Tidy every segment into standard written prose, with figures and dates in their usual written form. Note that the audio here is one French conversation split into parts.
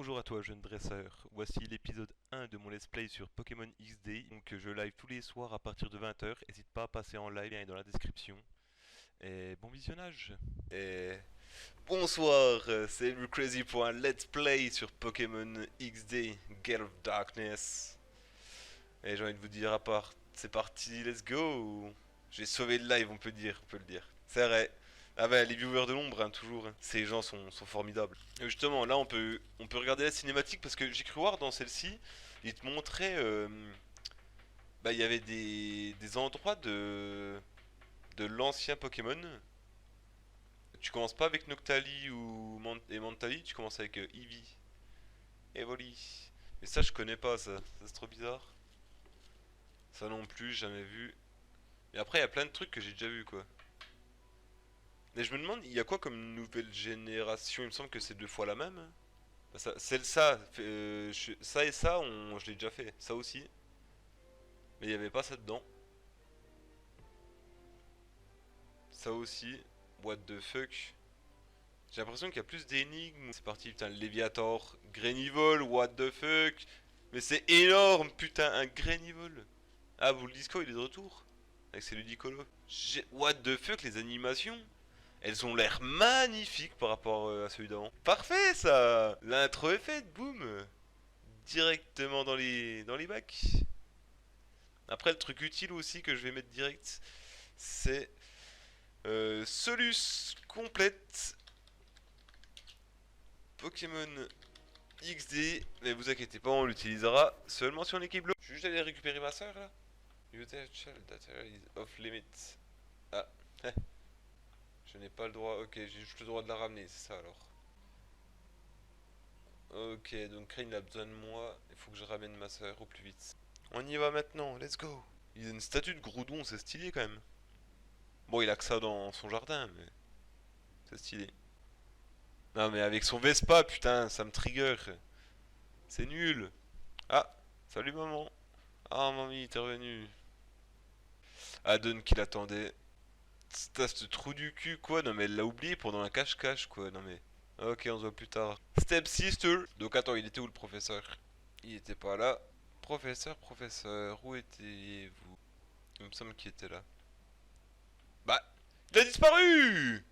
Bonjour à toi jeune dresseur, voici l'épisode 1 de mon let's play sur Pokémon XD, donc je live tous les soirs à partir de 20h, n'hésite pas à passer en live, lien est dans la description, et bon visionnage. Et bonsoir, c'est Edward Crazy pour un let's play sur Pokémon XD, Gate of Darkness. Et j'ai envie de vous dire à part, c'est parti, let's go. J'ai sauvé le live, on peut le dire. C'est vrai. Ah bah les viewers de l'ombre, hein, toujours. Hein. Ces gens sont formidables. Et justement, là on peut regarder la cinématique parce que j'ai cru voir dans celle-ci, il te montrait, bah il y avait des endroits de l'ancien Pokémon. Tu commences pas avec Noctali et Mantali, tu commences avec Eevee, Evoli. Mais ça je connais pas ça c'est trop bizarre. Ça non plus, jamais vu. Et après il y a plein de trucs que j'ai déjà vu quoi. Mais je me demande, il y a quoi comme nouvelle génération? Il me semble que c'est deux fois la même. Ça et ça, je l'ai déjà fait. Ça aussi. Mais il n'y avait pas ça dedans. Ça aussi. What the fuck? J'ai l'impression qu'il y a plus d'énigmes. C'est parti, putain, le Léviator. Greninvol, what the fuck? Mais c'est énorme, putain, un Greninvol. Ah, vous le disco, il est de retour. Avec ses Ludicolo. What the fuck, les animations? Elles ont l'air magnifiques par rapport à celui d'avant. Parfait ça. L'intro est faite, boum. Directement dans les bacs. Après le truc utile aussi que je vais mettre direct, c'est Solus complète Pokémon XD. Mais vous inquiétez pas, on l'utilisera seulement sur l'équipe bleue. Je suis juste allé récupérer ma soeur là. Util data is off limit. Ah, je n'ai pas le droit. Ok, j'ai juste le droit de la ramener, c'est ça alors. Ok, donc Crane a besoin de moi. Il faut que je ramène ma soeur au plus vite. On y va maintenant, let's go. Il a une statue de Groudon, c'est stylé quand même. Bon, il a que ça dans son jardin, mais c'est stylé. Non, mais avec son Vespa, putain, ça me trigger. C'est nul. Ah, salut maman. Ah, mamie, t'es revenu. Adon qui l'attendait. T'as ce trou du cul, quoi. Non, mais elle l'a oublié pendant un cache-cache, quoi. Non, mais. Ok, on se voit plus tard. Step Sister. Donc, attends, il était où le professeur? Il était pas là. Professeur, où étiez-vous? Il me semble qu'il était là. Bah, il a disparu!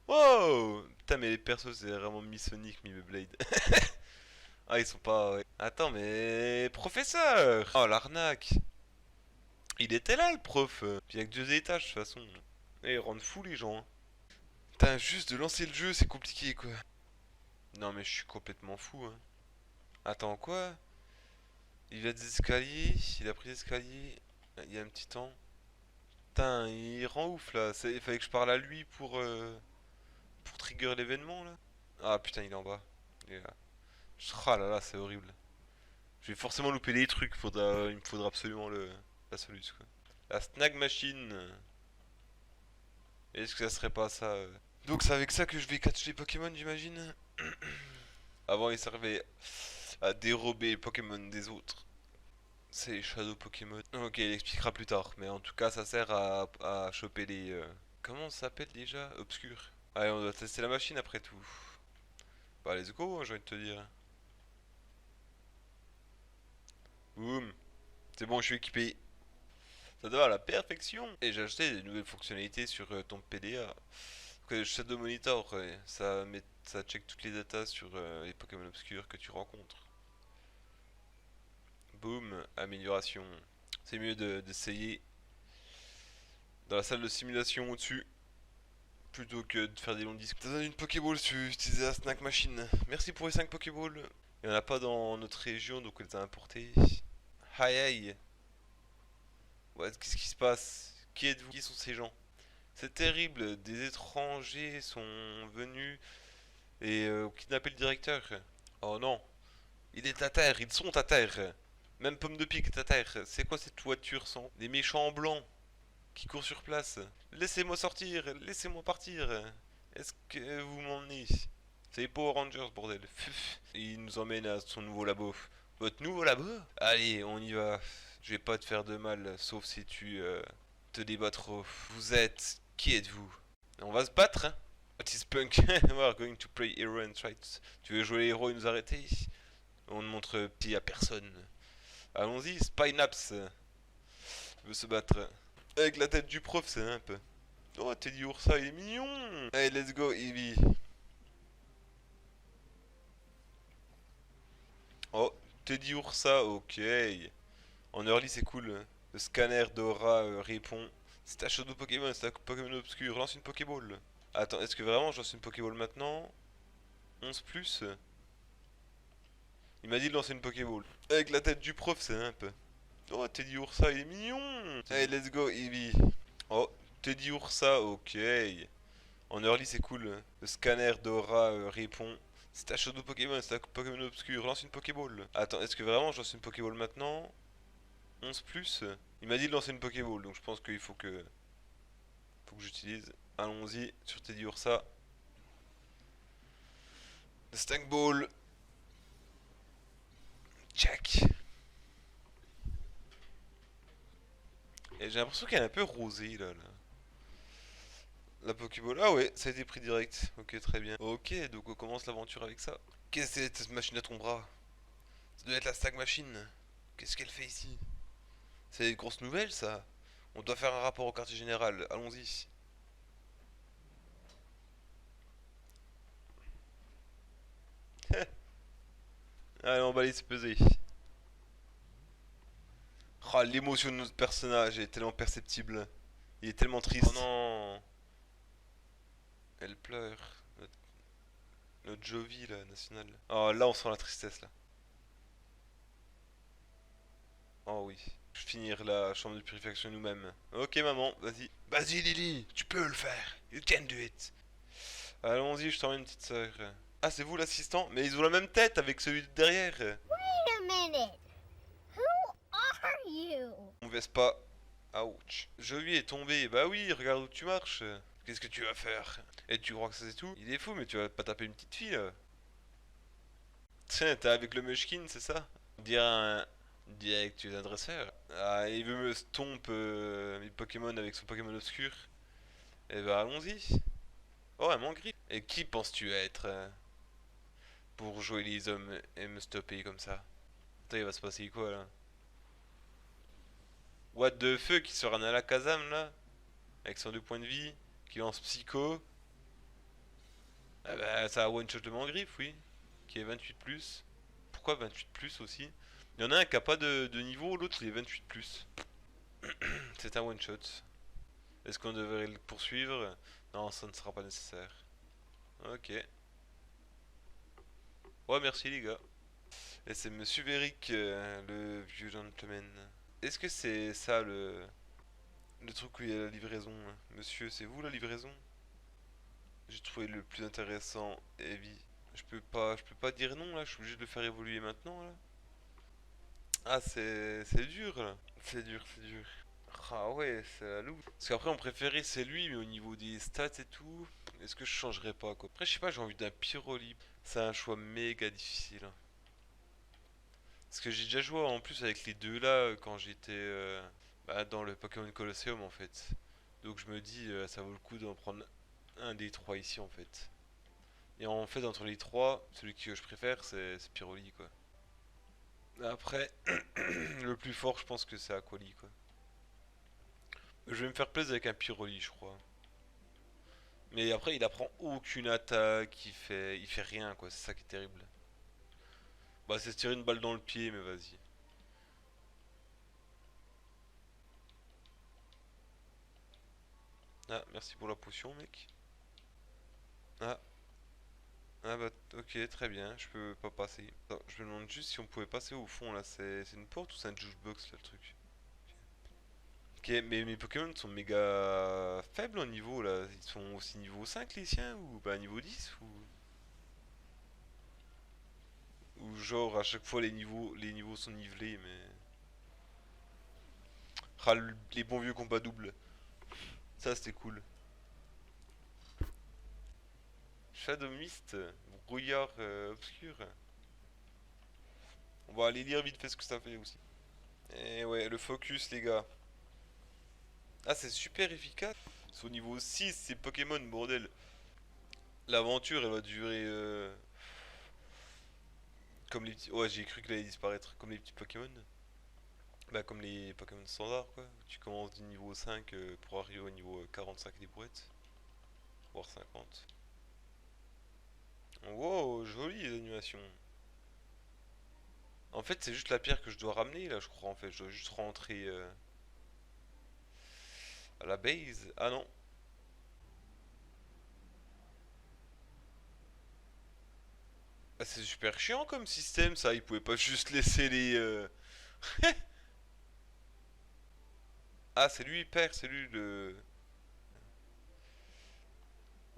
Wow! Putain, mais les persos, c'est vraiment mi-Sonic, mi-Beyblade. Ah, ils sont pas... ouais. Attends, mais... Professeur! Oh, l'arnaque! Il était là, le prof! Puis il y a que deux étages, de toute façon. Et ils rendent fous, les gens. Hein. Putain, juste de lancer le jeu, c'est compliqué, quoi. Non, mais je suis complètement fou, hein. Attends, quoi? Il a des escaliers, il a pris l'escalier, il y a un petit temps. Putain, il rend ouf, là. Il fallait que je parle à lui pour trigger l'événement, là. Ah, putain, il est en bas. Il est là. Ah là là, c'est horrible. Je vais forcément louper les trucs, il me faudra absolument la solution quoi. La snag machine. Est-ce que ça serait pas ça Donc c'est avec ça que je vais catch les Pokémon j'imagine. Avant il servait à dérober les Pokémon des autres. C'est les Shadow Pokémon. Ok, il expliquera plus tard. Mais en tout cas ça sert à choper les... Comment ça s'appelle déjà? Obscur. Allez on doit tester la machine après tout. Bah let's go hein, j'ai envie de te dire. Boum. C'est bon je suis équipé. Ça doit à la perfection. Et j'ai acheté des nouvelles fonctionnalités sur ton PDA. Donc, Shadow Monitor, ouais, ça check toutes les datas sur les Pokémon obscurs que tu rencontres. Boum, amélioration. C'est mieux d'essayer dans la salle de simulation au-dessus plutôt que de faire des longs disques. T'as donné une Pokéball si tu utilisais la Snack Machine. Merci pour les 5 Pokéballs. Il n'y en a pas dans notre région donc on les a importés. Aïe aïe. Ouais, qu'est-ce qui se passe? Qui êtes-vous? Qui sont ces gens? C'est terrible, des étrangers sont venus et ont kidnappé le directeur. Oh non, il est à terre, ils sont à terre. Même Pomme de Pique est à terre. C'est quoi cette voiture sans? Des méchants blancs qui courent sur place. Laissez-moi sortir, laissez-moi partir. Est-ce que vous m'emmenez? C'est les Power Rangers, bordel. Il nous emmène à son nouveau labo. Votre nouveau labo? Allez, on y va. Je vais pas te faire de mal, sauf si tu te débats trop. Vous êtes... Qui êtes-vous? On va se battre, hein? What is punk? We are going to play hero and try Tu veux jouer les héros et nous arrêter? On ne montre petit à personne. Allons-y, Spynaps veut se battre. Avec la tête du prof, c'est un peu. Oh, Teddy Ursa, il est mignon! Allez, let's go, Eevee. Oh, Teddy Ursa, ok. En early, c'est cool. Le scanner d'aura répond. C'est un shadow Pokémon, c'est un Pokémon obscur. Lance une Pokéball. Attends, est-ce que vraiment je lance une Pokéball maintenant? 11 plus. Il m'a dit de lancer une Pokéball. Avec la tête du prof, c'est un peu. Oh, Teddy Ursa, il est mignon! Allez, let's go, Eevee. Oh, Teddy Ursa, ok. En early, c'est cool. Le scanner d'aura répond. C'est un shadow Pokémon, c'est un Pokémon obscur. Lance une Pokéball. Attends, est-ce que vraiment je lance une Pokéball maintenant? 11 plus. Il m'a dit de lancer une Pokéball, donc je pense qu'il faut que j'utilise. Allons-y sur Teddy Ursa. Le Stank Ball. Check. Et j'ai l'impression qu'elle est un peu rosée là. La Pokéball. Ah ouais, ça a été pris direct. Ok, très bien. Ok, donc on commence l'aventure avec ça. Qu'est-ce que c'est cette machine à ton bras? Ça doit être la Stag Machine. Qu'est-ce qu'elle fait ici? C'est une grosse nouvelle ça. On doit faire un rapport au quartier général. Allons-y. Allez, on va aller se peser. Oh, l'émotion de notre personnage est tellement perceptible. Il est tellement triste. Oh non. Elle pleure. Notre Jovi, là, national. Oh, là, on sent la tristesse, là. Oh oui. Je vais finir la chambre de purification nous-mêmes. Ok, maman, vas-y. Vas-y, Lily, tu peux le faire. You can do it. Allons-y, je t'emmène une petite sœur. Ah, c'est vous l'assistant? Mais ils ont la même tête avec celui de derrière. Wait a minute. Who are you? On baisse pas. Ouch. Jovi est tombé. Bah oui, regarde où tu marches. Qu'est-ce que tu vas faire? Et tu crois que ça c'est tout? Il est fou, mais tu vas pas taper une petite fille là. Tiens, t'es avec le Mushkin, c'est ça? Dire un. Direct, tu es un dresseur. Ah, il veut me stomp mes Pokémon avec son Pokémon obscur. Eh ben allons-y. Oh, elle m'engrippe. Et qui penses-tu être pour jouer les hommes et me stopper comme ça? Attends, il va se passer quoi là? What the fuck, qui sort un Alakazam là? Avec son 2 points de vie, qui lance Psycho. Ah bah ça a one shot le m'engrippe, oui. Qui est 28 plus. Pourquoi 28 plus aussi? Il y en a un qui a pas de niveau, l'autre il est 28 plus. C'est un one shot. Est-ce qu'on devrait le poursuivre? Non, ça ne sera pas nécessaire. Ok. Ouais, merci les gars. Et c'est Monsieur Verick, le vieux gentleman. Est-ce que c'est ça le truc où il y a la livraison? Monsieur, c'est vous la livraison? J'ai trouvé le plus intéressant, Heavy. Je peux pas dire non là, je suis obligé de le faire évoluer maintenant là. Ah, c'est dur là. C'est dur, c'est dur. Ah ouais, c'est la loupe. Parce qu'après, on préférait c'est lui, mais au niveau des stats et tout, est-ce que je changerais pas quoi? Après, je sais pas, j'ai envie d'un Pyroli. C'est un choix méga difficile, hein. Parce que j'ai déjà joué en plus avec les deux là quand j'étais dans le Pokémon Colosseum en fait. Donc je me dis, ça vaut le coup d'en prendre un des trois ici en fait. Et en fait, entre les trois, celui que je préfère, c'est Pyroli quoi. Après, le plus fort, je pense que c'est Aquali quoi. Je vais me faire plaisir avec un Pyroli, je crois. Mais après, il apprend aucune attaque, il fait rien, quoi. C'est ça qui est terrible. Bah, c'est se tirer une balle dans le pied, mais vas-y. Ah, merci pour la potion, mec. Ah, ah bah, ok, très bien. Je peux pas passer. Attends, je me demande juste si on pouvait passer au fond, là. C'est une porte ou c'est un jukebox, là, le truc? Ok, mais mes Pokémon sont méga faibles au niveau, là. Ils sont aussi niveau 5 les siens, ou bah niveau 10 ou genre à chaque fois les niveaux sont nivelés, mais. Ah, les bons vieux combats doubles. Ça, c'était cool. Shadow Mist, brouillard obscur. On va aller lire vite fait ce que ça fait aussi. Et ouais, le focus, les gars. Ah, c'est super efficace. C'est au niveau 6, c'est Pokémon, bordel. L'aventure, elle va durer... comme les petits... Ouais, j'ai cru qu'elle allait disparaître. Comme les petits Pokémon. Bah, comme les Pokémon standards, quoi. Tu commences du niveau 5 pour arriver au niveau 45 des brouettes. Voire 50. Wow, joli les animations. En fait, c'est juste la pierre que je dois ramener, là, je crois, en fait. Je dois juste rentrer à la base. Ah non. Ah, c'est super chiant comme système, ça. Ils pouvaient pas juste laisser les... Ah, c'est lui, père, c'est lui le...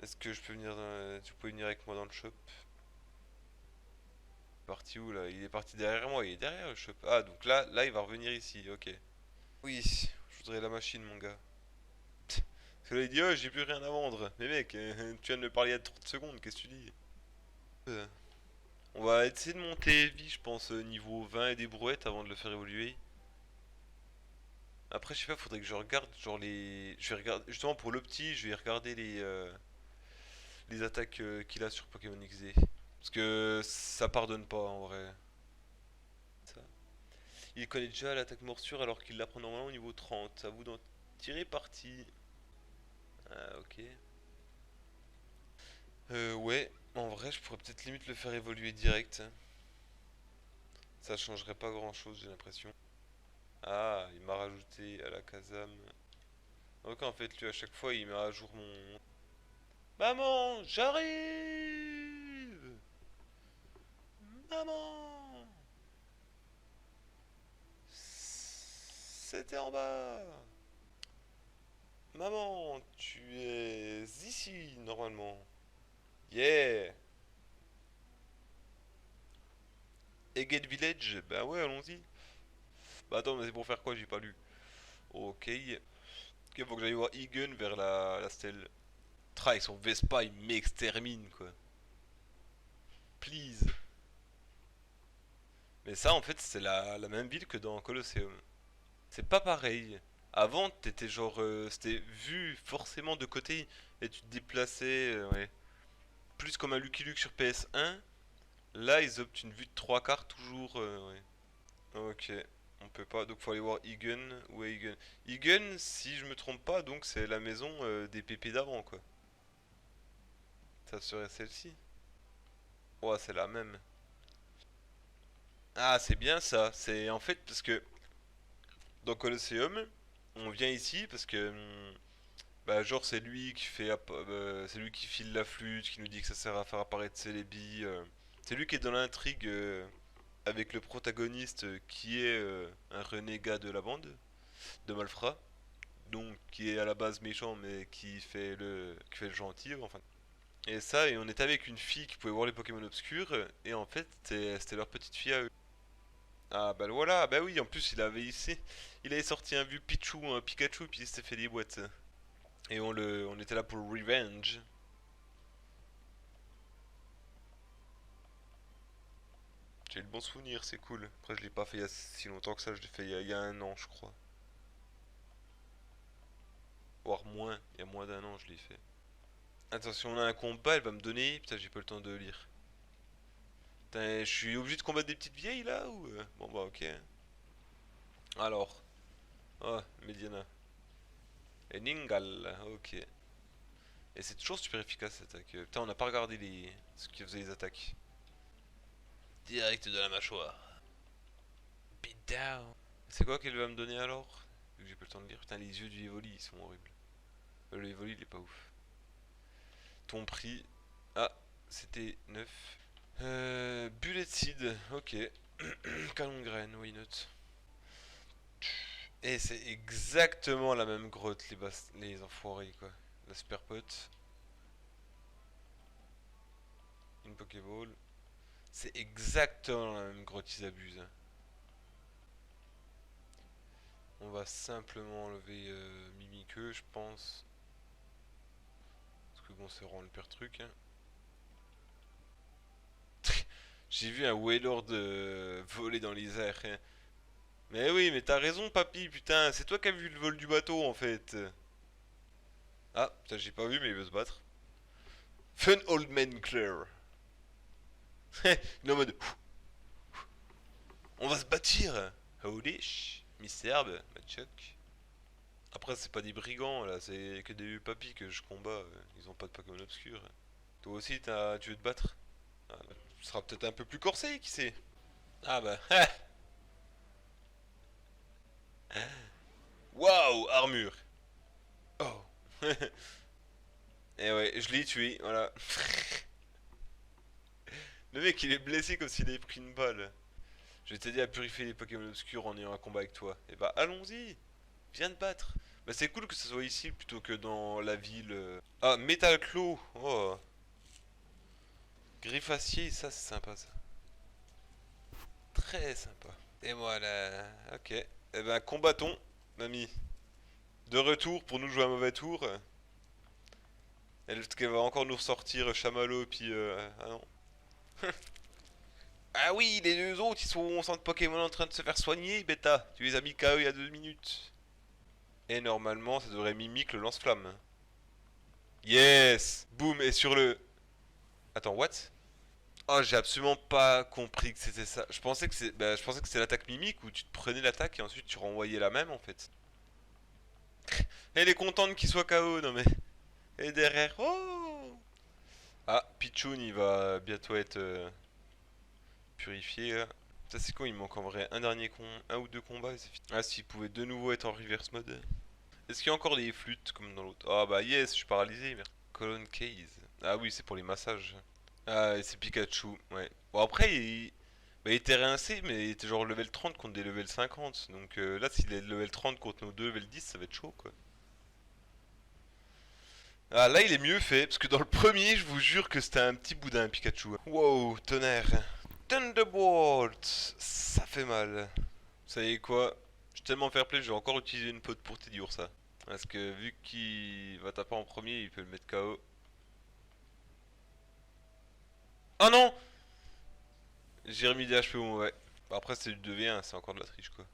Est-ce que je peux venir dans... Tu peux venir avec moi dans le shop? Parti où, là? Il est parti derrière moi, il est derrière le shop. Ah, donc là, il va revenir ici, ok. Oui, je voudrais la machine, mon gars. Parce que là, il dit, oh, j'ai plus rien à vendre. Mais mec, tu viens de me parler il y a 30 secondes, qu'est-ce que tu dis? Euh, On va essayer de monter vie, je pense, niveau 20 et des brouettes avant de le faire évoluer. Après, je sais pas, faudrait que je regarde, genre les... Je vais regarder, justement pour le petit, je vais regarder les attaques qu'il a sur Pokémon XD. Parce que ça pardonne pas, en vrai. Ça. Il connaît déjà l'attaque morsure alors qu'il l'apprend normalement au niveau 30. À vous d'en tirer parti. Ah, ok. Ouais, en vrai, je pourrais peut-être limite le faire évoluer direct. Ça changerait pas grand chose, j'ai l'impression. Ah, il m'a rajouté à la Kazam. Donc en fait, lui, à chaque fois, il met à jour mon... Maman, j'arrive! Maman! C'était en bas! Maman, tu es ici, normalement. Yeah! Egged Village? Bah ouais, allons-y. Bah attends, mais c'est pour faire quoi? J'ai pas lu. Ok. Ok, faut que j'aille voir Egan vers la stèle. Tra, avec son Vespa, il m'extermine, quoi. Please. Mais ça, en fait, c'est la même ville que dans Colosseum. C'est pas pareil. Avant, t'étais genre, c'était vu forcément de côté et tu te déplaçais, ouais. Plus comme un Lucky Luke sur PS1. Là, ils optent une vue de trois quarts toujours, ouais. Ok, on peut pas, donc faut aller voir Egan ou Egan. Egan, si je me trompe pas, donc c'est la maison des pépés d'avant, quoi. Ça serait celle-ci. Ouais, c'est la même. Ah, c'est bien ça. C'est en fait parce que dans Colosseum, on vient ici parce que bah genre c'est lui qui fait c'est lui qui file la flûte, qui nous dit que ça sert à faire apparaître Celebi. C'est lui qui est dans l'intrigue avec le protagoniste qui est un renégat de la bande de Malfrat, donc qui est à la base méchant mais qui fait le gentil enfin. Et ça, et on était avec une fille qui pouvait voir les Pokémon obscurs et en fait c'était leur petite fille à eux. Ah bah voilà, bah oui, en plus il avait sorti un vieux Pichu, un Pikachu, puis il s'était fait des boîtes. Et on était là pour le revenge. J'ai le bon souvenir, c'est cool. Après je l'ai pas fait il y a si longtemps que ça, je l'ai fait il y a un an je crois. Voire moins, il y a moins d'un an je l'ai fait. Attention, on a un combat, elle va me donner... Putain, j'ai pas le temps de lire. Putain, je suis obligé de combattre des petites vieilles là ou... Bon bah ok. Alors. Oh, Mediana. Et Ningal, ok. Et c'est toujours super efficace cette attaque. Putain, on n'a pas regardé ce qui faisait les attaques. Direct de la mâchoire. Beat down. C'est quoi qu'elle va me donner alors? Vu que j'ai pas le temps de lire. Putain, les yeux du Evoli, ils sont horribles. Le Evoli, il est pas ouf. Ton prix. Ah, c'était 9. Bullet Seed, ok. Canon graine, why not? Et c'est exactement la même grotte, les enfoirés, quoi. La super pote. Une Pokéball. C'est exactement la même grotte, ils abusent. On va simplement enlever Mimiqueux, je pense. Parce que bon, c'est vraiment le pire truc. Hein. J'ai vu un Wailord voler dans les airs. Hein. Mais oui, mais t'as raison, papy, putain. C'est toi qui as vu le vol du bateau, en fait. Ah, putain, j'ai pas vu, mais il veut se battre. Fun old man Claire. Il est en mode. On va se bâtir. Holy Miss Herbe, Machoc. Après, c'est pas des brigands là, c'est que des papis que je combats. Ils ont pas de Pokémon obscur. Toi aussi, tu veux te battre? Ah, bah, tu seras peut-être un peu plus corsé, qui sait? Ah bah. Waouh, armure. Oh. Et ouais, je l'ai tué, voilà. Le mec, il est blessé comme s'il avait pris une balle. Je vais t'aider à purifier les Pokémon obscurs en ayant un combat avec toi. Et bah, allons-y. Viens te battre. Bah, c'est cool que ce soit ici plutôt que dans la ville. Ah, Metal Claw. Oh. Griffacier, ça c'est sympa ça. Très sympa. Et voilà. Ok. Eh ben, combattons, mamie. De retour pour nous jouer un mauvais tour. Elle va encore nous ressortir Chamallow puis ah non. Ah oui, les deux autres ils sont au centre Pokémon en train de se faire soigner, bêta. Tu les as mis KO il y a 2 minutes. Et normalement ça devrait mimique le lance-flamme. Yes. Boum, et sur le... Attends, what? Oh, j'ai absolument pas compris que c'était ça. Je pensais que c'était l'attaque mimique où tu te prenais l'attaque et ensuite tu renvoyais la même en fait. Elle est contente qu'il soit KO, non mais... Et derrière, oh. Ah, Pichoun il va bientôt être purifié là. Ça c'est quoi, il manque en vrai un ou deux combats et c'est fini. Ah, s'il pouvait de nouveau être en reverse mode. Est-ce qu'il y a encore des flûtes comme dans l'autre? Ah bah yes, je suis paralysé, merde. Colon Case. Ah oui, c'est pour les massages. Ah, et c'est Pikachu, ouais. Bon après, il était rincé, mais il était genre level 30 contre des level 50. Donc là, s'il est level 30 contre nos deux level 10, ça va être chaud quoi. Ah là, il est mieux fait, parce que dans le premier, je vous jure que c'était un petit boudin Pikachu. Wow, tonnerre. Thunderbolt, ça fait mal. Vous savez quoi? Je suis tellement fair play, je vais encore utiliser une pote pour Teddy ça. Parce que vu qu'il va taper en premier, il peut le mettre KO. Oh non! J'ai remis des HP au mauvais. Bah, après, c'est du 2v1, c'est encore de la triche quoi.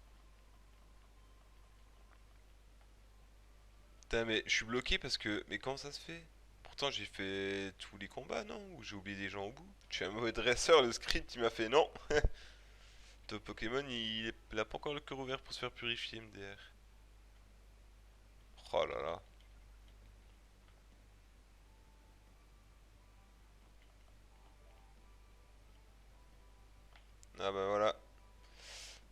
Putain, mais je suis bloqué parce que. Mais comment ça se fait? Pourtant, j'ai fait tous les combats, non? Ou j'ai oublié des gens au bout? Je suis un mauvais dresseur, le script il m'a fait non. Top Pokémon, il a pas encore le cœur ouvert pour se faire purifier, MDR. Oh là là. Ah bah voilà.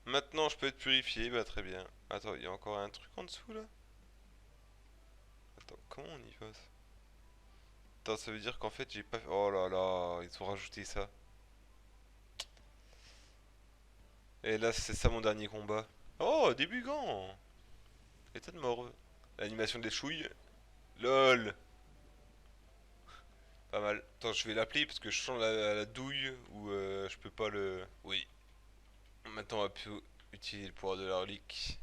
Maintenant, je peux être purifié, bah très bien. Attends, il y a encore un truc en dessous là? Attends, comment on y passe? Attends, ça veut dire qu'en fait, j'ai pas... Oh là là, ils ont rajouté ça. Et là, c'est ça mon dernier combat. Oh, des gants. État de mort. L'animation des chouilles. LOL. Pas mal. Attends, je vais l'appeler parce que je sens la douille ou je peux pas le... Oui. Maintenant, on va plus utiliser le pouvoir de la relique.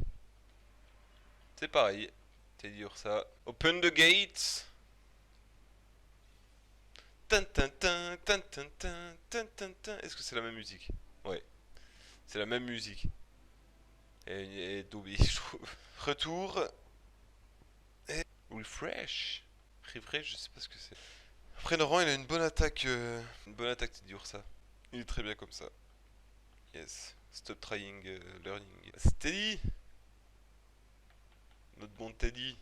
C'est pareil. T'es dur ça. Open the gates. Tan tan tan tan tan tan tan tan tan. Est-ce que c'est la même musique? Ouais, c'est la même musique. Et Dobby, je trouve. Retour. Et refresh. Refresh, je sais pas ce que c'est. Après, Laurent, il a une bonne attaque. Une bonne attaque, c'est dur ça. Il est très bien comme ça. Yes. Stop trying learning. Steady. Notre bon Teddy.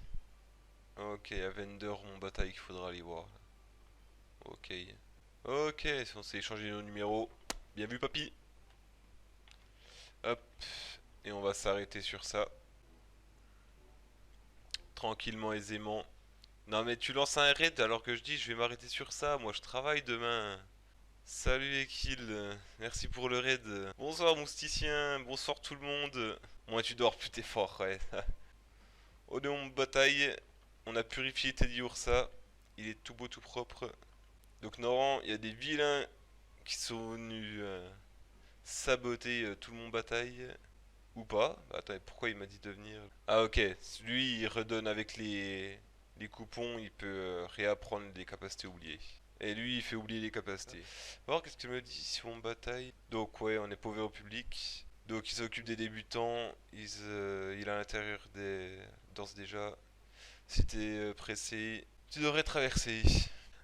Ok, à Vendor, mon bataille qu'il faudra aller voir. Ok. Ok, si on s'est échangé nos numéros. Bien vu, papy. Hop. Et on va s'arrêter sur ça. Tranquillement, aisément. Non mais tu lances un raid alors que je dis je vais m'arrêter sur ça. Moi je travaille demain. Salut Ekil. Merci pour le raid. Bonsoir mousticien. Bonsoir tout le monde. Moi tu dors plus t'es fort, ouais. Au nom de bataille. On a purifié Teddy Ursa. Il est tout beau tout propre. Donc Noran, il y a des vilains qui sont venus saboter tout le monde bataille. Ou pas. Attends, pourquoi il m'a dit de venir? Ah ok, lui il redonne avec les coupons, il peut réapprendre les capacités oubliées. Et lui il fait oublier les capacités. On va voir qu'est-ce qu'il me dit si on bataille. Donc ouais, on est pauvre au public. Donc il s'occupe des débutants. Il est à l'intérieur des danses déjà. Si t'es pressé, tu devrais traverser.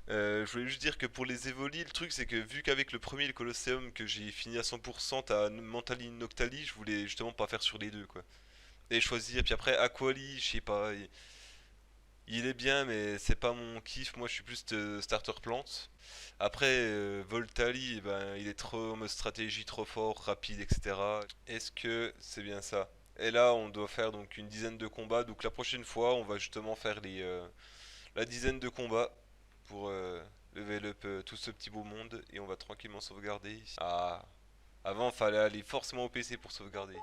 Je voulais juste dire que pour les Evoli, le truc c'est que vu qu'avec le premier, le Colosseum, que j'ai fini à 100%, t'as Mentali, Noctali, je voulais justement pas faire sur les deux quoi. Et choisir, puis après Aquali, je sais pas, il est bien mais c'est pas mon kiff, moi je suis plus starter plante. Après Voltali, eh ben, il est trop en mode stratégie, trop fort, rapide, etc. Est-ce que c'est bien ça? Et là on doit faire donc une dizaine de combats, donc la prochaine fois on va justement faire la dizaine de combats pour level up tout ce petit beau monde et on va tranquillement sauvegarder. Ah, avant fallait aller forcément au PC pour sauvegarder.